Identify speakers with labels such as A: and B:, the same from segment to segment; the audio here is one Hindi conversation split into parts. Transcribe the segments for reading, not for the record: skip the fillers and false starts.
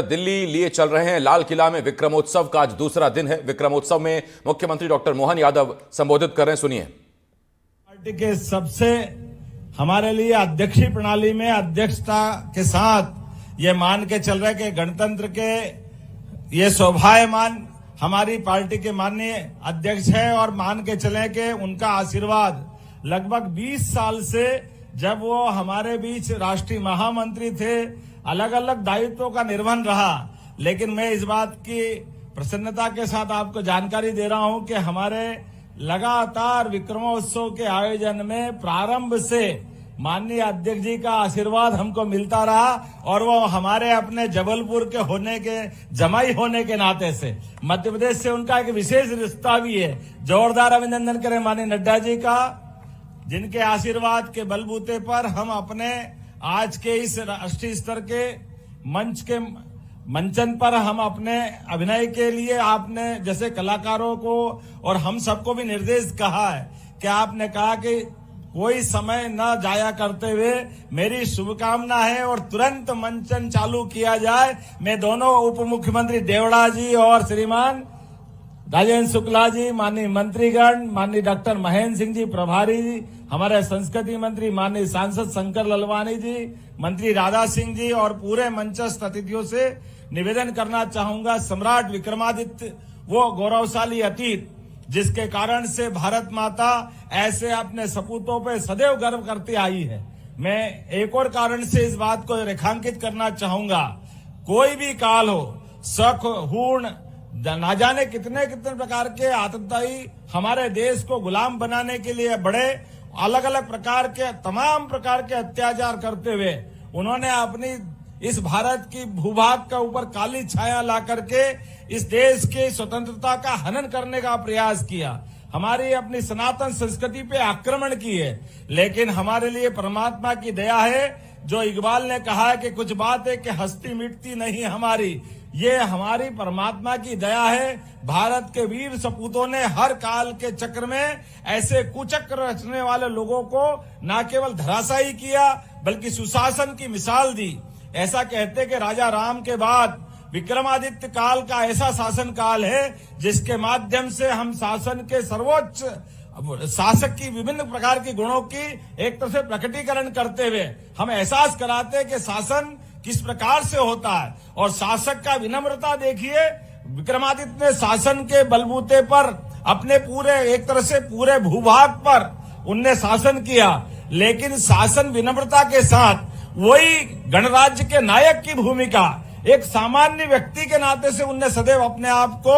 A: दिल्ली लिए चल रहे हैं। लाल किला में विक्रमोत्सव का आज दूसरा दिन है। विक्रमोत्सव में मुख्यमंत्री डॉक्टर मोहन यादव संबोधित कर रहे हैं, सुनिए।
B: पार्टी के सबसे हमारे लिए अध्यक्षीय प्रणाली में अध्यक्षता के साथ ये मान के चल रहे कि गणतंत्र के ये शोभायमान हमारी पार्टी के माननीय अध्यक्ष है और मान के चले कि उनका आशीर्वाद लगभग 20 साल से जब वो हमारे बीच राष्ट्रीय महामंत्री थे, अलग अलग दायित्वों का निर्वहन रहा। लेकिन मैं इस बात की प्रसन्नता के साथ आपको जानकारी दे रहा हूं कि हमारे लगातार विक्रमोत्सव के आयोजन में प्रारंभ से माननीय अध्यक्ष जी का आशीर्वाद हमको मिलता रहा और वो हमारे अपने जबलपुर के होने के जमाई होने के नाते से मध्य प्रदेश से उनका एक विशेष रिश्ता भी है। जोरदार अभिनंदन करें माननीय नड्डा जी का, जिनके आशीर्वाद के बलबूते पर हम अपने आज के इस राष्ट्रीय स्तर के मंचन पर हम अपने अभिनय के लिए आपने जैसे कलाकारों को और हम सबको भी निर्देश कहा है कि आपने कहा कि कोई समय न जाया करते हुए मेरी शुभकामना है और तुरंत मंचन चालू किया जाए। मैं दोनों उप मुख्यमंत्री देवड़ा जी और श्रीमान राजेंद्र शुक्ला जी, माननीय मंत्रीगण, माननीय डॉक्टर महेंद्र सिंह जी प्रभारी जी, हमारे संस्कृति मंत्री माननीय सांसद शंकर ललवानी जी, मंत्री राधा सिंह जी और पूरे मंचस्थ अतिथियों से निवेदन करना चाहूंगा। सम्राट विक्रमादित्य वो गौरवशाली अतीत जिसके कारण से भारत माता ऐसे अपने सपूतों पे सदैव गर्व करती आई है। मैं एक और कारण से इस बात को रेखांकित करना चाहूंगा। कोई भी काल हो, शक हूण ना जाने कितने कितने प्रकार के आतंकवादी हमारे देश को गुलाम बनाने के लिए बड़े अलग अलग प्रकार के तमाम प्रकार के अत्याचार करते हुए उन्होंने अपनी इस भारत की भूभाग के ऊपर काली छाया ला करके इस देश की स्वतंत्रता का हनन करने का प्रयास किया, हमारी अपनी सनातन संस्कृति पे आक्रमण किए। लेकिन हमारे लिए परमात्मा की दया है, जो इकबाल ने कहा है कि कुछ बात है कि हस्ती मिटती नहीं हमारी, ये हमारी परमात्मा की दया है। भारत के वीर सपूतों ने हर काल के चक्र में ऐसे कुचक्र रचने वाले लोगों को न केवल धराशायी किया बल्कि सुशासन की मिसाल दी। ऐसा कहते कि राजा राम के बाद विक्रमादित्य काल का ऐसा शासन काल है जिसके माध्यम से हम शासन के सर्वोच्च शासक की विभिन्न प्रकार की गुणों की एक तरह से प्रकटीकरण करते हुए हम एहसास कराते कि शासन किस प्रकार से होता है। और शासक का विनम्रता देखिए, विक्रमादित्य ने शासन के बलबूते पर अपने पूरे एक तरह से पूरे भूभाग पर उनने शासन किया, लेकिन शासन विनम्रता के साथ वही गणराज्य के नायक की भूमिका एक सामान्य व्यक्ति के नाते से उनने सदैव अपने आप को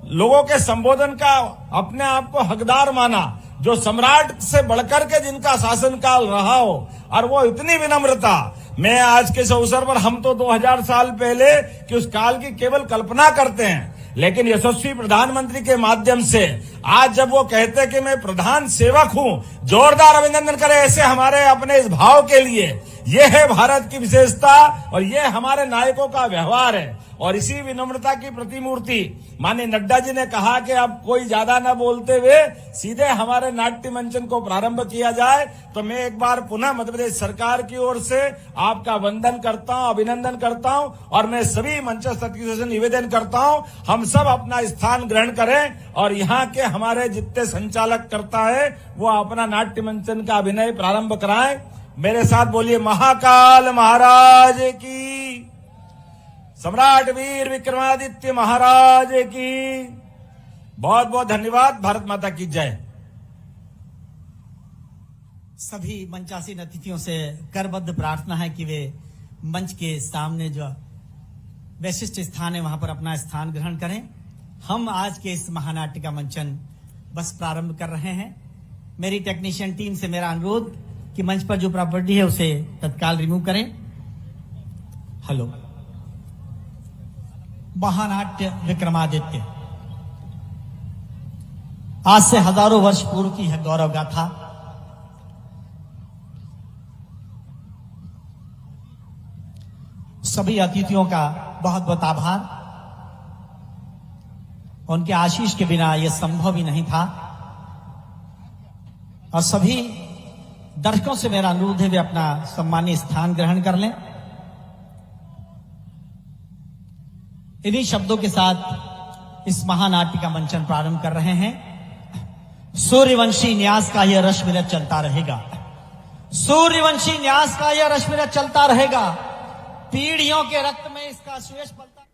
B: लोगों के संबोधन का अपने आप को हकदार माना, जो सम्राट से बढ़कर के जिनका शासनकाल रहा हो। और वो इतनी विनम्रता, मैं आज के इस अवसर पर हम तो 2000 साल पहले कि उस काल की केवल कल्पना करते हैं, लेकिन यशस्वी प्रधानमंत्री के माध्यम से आज जब वो कहते हैं कि मैं प्रधान सेवक हूं, जोरदार अभिनंदन करें ऐसे हमारे अपने इस भाव के लिए। ये है भारत की विशेषता और ये हमारे नायकों का व्यवहार है। और इसी विनम्रता की प्रतिमूर्ति माननीय नड्डा जी ने कहा कि अब कोई ज्यादा न बोलते हुए सीधे हमारे नाट्य मंचन को प्रारंभ किया जाए। तो मैं एक बार पुनः मध्य प्रदेश सरकार की ओर से आपका वंदन करता हूं, अभिनंदन करता हूं और मैं सभी मंचस्थ अतिथियों से निवेदन करता हूं हम सब अपना स्थान ग्रहण करें और यहाँ के हमारे जितने संचालक करता है वो अपना नाट्य मंचन का अभिनय प्रारंभ कराएं। मेरे साथ बोलिए महाकाल महाराज की, सम्राट वीर विक्रमादित्य महाराज की। बहुत बहुत धन्यवाद। भारत माता की जय।
C: सभी मंचासीन अतिथियों से करबद्ध प्रार्थना है कि वे मंच के सामने जो विशिष्ट स्थान है वहां पर अपना स्थान ग्रहण करें। हम आज के इस महानाट्य का मंचन बस प्रारंभ कर रहे हैं। मेरी टेक्नीशियन टीम से मेरा अनुरोध कि मंच पर जो प्रॉपर्टी है उसे तत्काल रिमूव करें। हेलो। महानाट्य विक्रमादित्य आज से हजारों वर्ष पूर्व की है गौरव गाथा। सभी अतिथियों का बहुत बहुत आभार। उनके आशीष के बिना यह संभव ही नहीं था। और सभी दर्शकों से मेरा अनुरोध है वे अपना सम्मानीय स्थान ग्रहण कर लें। इन्हीं शब्दों के साथ इस महानाट्य का मंचन प्रारंभ कर रहे हैं। सूर्यवंशी न्यास का यह रश्मिरथ चलता रहेगा, सूर्यवंशी न्यास का यह रश्मिरथ चलता रहेगा, पीढ़ियों के रक्त में इसका सुयश पलता।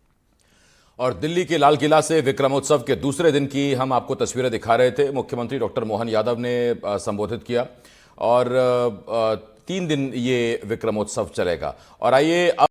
A: और दिल्ली के लाल किला से विक्रमोत्सव के दूसरे दिन की हम आपको तस्वीरें दिखा रहे थे। मुख्यमंत्री डॉक्टर मोहन यादव ने संबोधित किया और 3 दिन ये विक्रमोत्सव चलेगा। और आइए